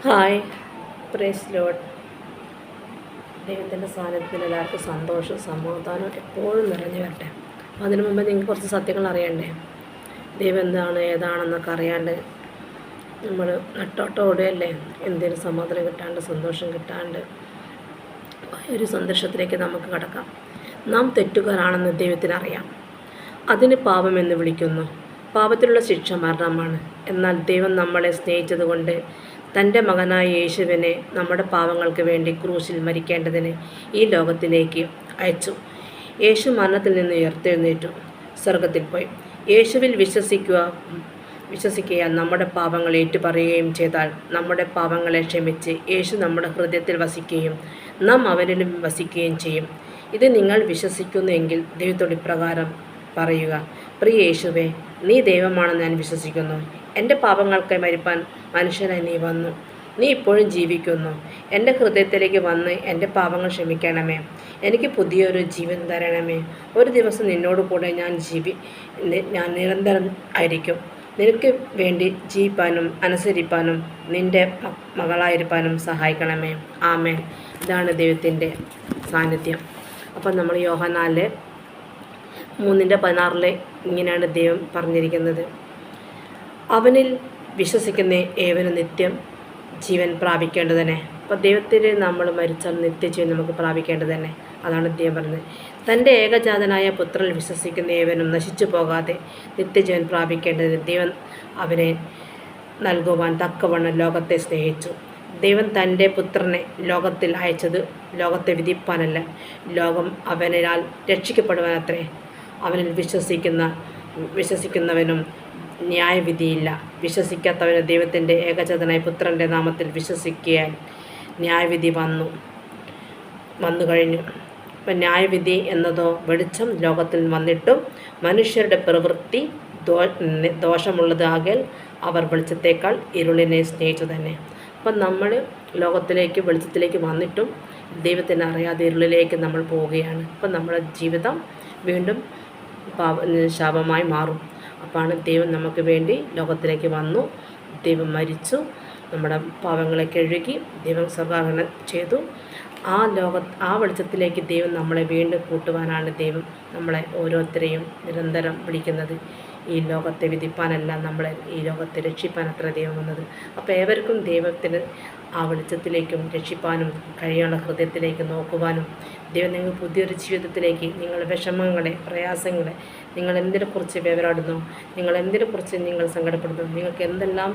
Hi, praise Lord. ദൈവത്തിൻ്റെ സാന്നിധ്യത്തിൽ എല്ലാവർക്കും സന്തോഷം സമാധാനം എപ്പോഴും നിറഞ്ഞു വരട്ടെ. അതിനു മുമ്പ് നിങ്ങൾക്ക് കുറച്ച് സത്യങ്ങൾ അറിയണ്ടേ? ദൈവം എന്താണ് ഏതാണെന്നൊക്കെ അറിയാണ്ട് നമ്മൾ നട്ടോട്ടോടെയല്ലേ എന്തെങ്കിലും സമാധാനം കിട്ടാണ്ട് സന്തോഷം കിട്ടാണ്ട് ഒരു സന്തോഷത്തിലേക്ക് നമുക്ക് കടക്കാം. നാം തെറ്റുകാരാണെന്ന് ദൈവത്തിനറിയാം. അതിന് പാപമെന്ന് വിളിക്കുന്നു. പാപത്തിലുള്ള ശിക്ഷ മരണമാണ്. എന്നാൽ ദൈവം നമ്മളെ സ്നേഹിച്ചതുകൊണ്ട് തൻ്റെ മകനായ യേശുവിനെ നമ്മുടെ പാപങ്ങൾക്ക് വേണ്ടി ക്രൂശിൽ മരിക്കേണ്ടതിന് ഈ ലോകത്തിലേക്ക് അയച്ചു. യേശു മരണത്തിൽ നിന്ന് ഉയർത്തെഴുന്നേറ്റു, സ്വർഗത്തിൽ പോയി. യേശുവിൽ വിശ്വസിക്കുക നമ്മുടെ പാപങ്ങൾ ഏറ്റുപറയുകയും ചെയ്താൽ നമ്മുടെ പാപങ്ങളെ ക്ഷമിച്ച് യേശു നമ്മുടെ ഹൃദയത്തിൽ വസിക്കുകയും നാം അവനിലും വസിക്കുകയും ചെയ്യും. ഇത് നിങ്ങൾ വിശ്വസിക്കുന്നുവെങ്കിൽ ദൈവത്തോട് ഇപ്രകാരം പറയുക: പ്രിയ യേശുവേ, നീ ദൈവമാണെന്ന് ഞാൻ വിശ്വസിക്കുന്നു. എൻ്റെ പാപങ്ങൾക്കായി മരിപ്പാൻ മനുഷ്യനായി നീ വന്നു. നീ ഇപ്പോഴും ജീവിക്കുന്നു. എൻ്റെ ഹൃദയത്തിലേക്ക് വന്ന് എൻ്റെ പാപങ്ങൾ ക്ഷമിക്കണമേ. എനിക്ക് പുതിയൊരു ജീവൻ തരണമേ. ഒരു ദിവസം നിന്നോട് കൂടെ ഞാൻ നിരന്തരം ആയിരിക്കും. നിനക്ക് വേണ്ടി ജീവിപ്പാനും അനുസരിപ്പാനും നിൻ്റെ മകളായിരിക്കാനും സഹായിക്കണമേ. ആമേൻ. ഇതാണ് ദൈവത്തിൻ്റെ സാന്നിധ്യം. അപ്പം നമ്മൾ യോഹന്നാൻ 3:16 ഇങ്ങനെയാണ് ദൈവം പറഞ്ഞിരിക്കുന്നത്: അവനിൽ വിശ്വസിക്കുന്ന ഏവനും നിത്യം ജീവൻ പ്രാപിക്കേണ്ടത് തന്നെ. അപ്പോൾ ദൈവത്തിൽ നമ്മൾ മരിച്ചാൽ നിത്യജീവൻ നമുക്ക് പ്രാപിക്കേണ്ടത് തന്നെ. അതാണ് ദൈവം പറഞ്ഞത്. തൻ്റെ ഏകജാതനായ പുത്രനിൽ വിശ്വസിക്കുന്ന ഏവനും നശിച്ചു പോകാതെ നിത്യജീവൻ പ്രാപിക്കേണ്ടതിന് ദൈവം അവനെ നൽകുവാൻ തക്കവണ്ണം ലോകത്തെ സ്നേഹിച്ചു. ദൈവം തൻ്റെ പുത്രനെ ലോകത്തിൽ അയച്ചത് ലോകത്തെ വിധിപ്പാനല്ല, ലോകം അവനാൽ രക്ഷിക്കപ്പെടുവാനത്രേ. അവനിൽ വിശ്വസിക്കുന്നവനും ന്യായവിധിയില്ല. വിശ്വസിക്കാത്തവന് ദൈവത്തിൻ്റെ ഏകജാതനായ പുത്രൻ്റെ നാമത്തിൽ വിശ്വസിക്കാൻ ന്യായവിധി വന്നു കഴിഞ്ഞു. അപ്പം ന്യായവിധി എന്നതോ വെളിച്ചം ലോകത്തിൽ വന്നിട്ടും മനുഷ്യരുടെ പ്രവൃത്തി ദോഷമുള്ളതാകൽ അവർ വെളിച്ചത്തേക്കാൾ ഇരുളിനെ സ്നേഹിച്ചു തന്നെ. അപ്പം നമ്മൾ ലോകത്തിലേക്ക് വെളിച്ചത്തിലേക്ക് വന്നിട്ടും ദൈവത്തിനെ അറിയാതെ ഇരുളിലേക്ക് നമ്മൾ പോവുകയാണ്. അപ്പം നമ്മുടെ ജീവിതം വീണ്ടും ശാപമായി മാറും. അപ്പോഴാണ് ദൈവം നമുക്ക് വേണ്ടി ലോകത്തിലേക്ക് വന്നു. ദൈവം മരിച്ചു, നമ്മുടെ പാപങ്ങളെ കഴുകി ദൈവം സ്വർഗ്ഗാരോഹണം ചെയ്തു. ആ വെളിച്ചത്തിലേക്ക് ദൈവം നമ്മളെ വീണ്ടും കൂട്ടുവാനാണ് ദൈവം നമ്മളെ ഓരോരുത്തരെയും നിരന്തരം വിളിക്കുന്നത്. ഈ ലോകത്തെ വിധിപ്പാനല്ല, നമ്മളെ ഈ ലോകത്തെ രക്ഷിപ്പാൻ അത്ര ദൈവം വന്നത്. അപ്പോൾ ഏവർക്കും ദൈവത്തിന് ആ വെളിച്ചത്തിലേക്കും രക്ഷിപ്പാനും കഴിയുള്ള ഹൃദയത്തിലേക്ക് നോക്കുവാനും ദൈവം നിങ്ങൾ പുതിയൊരു ജീവിതത്തിലേക്ക് നിങ്ങളുടെ വിഷമങ്ങളെ പ്രയാസങ്ങളെ നിങ്ങൾ എന്തിനെക്കുറിച്ച് വിവരാടുന്നു, നിങ്ങൾ എന്തിനെക്കുറിച്ച് നിങ്ങൾ സങ്കടപ്പെടുന്നു, നിങ്ങൾക്ക് എന്തെല്ലാം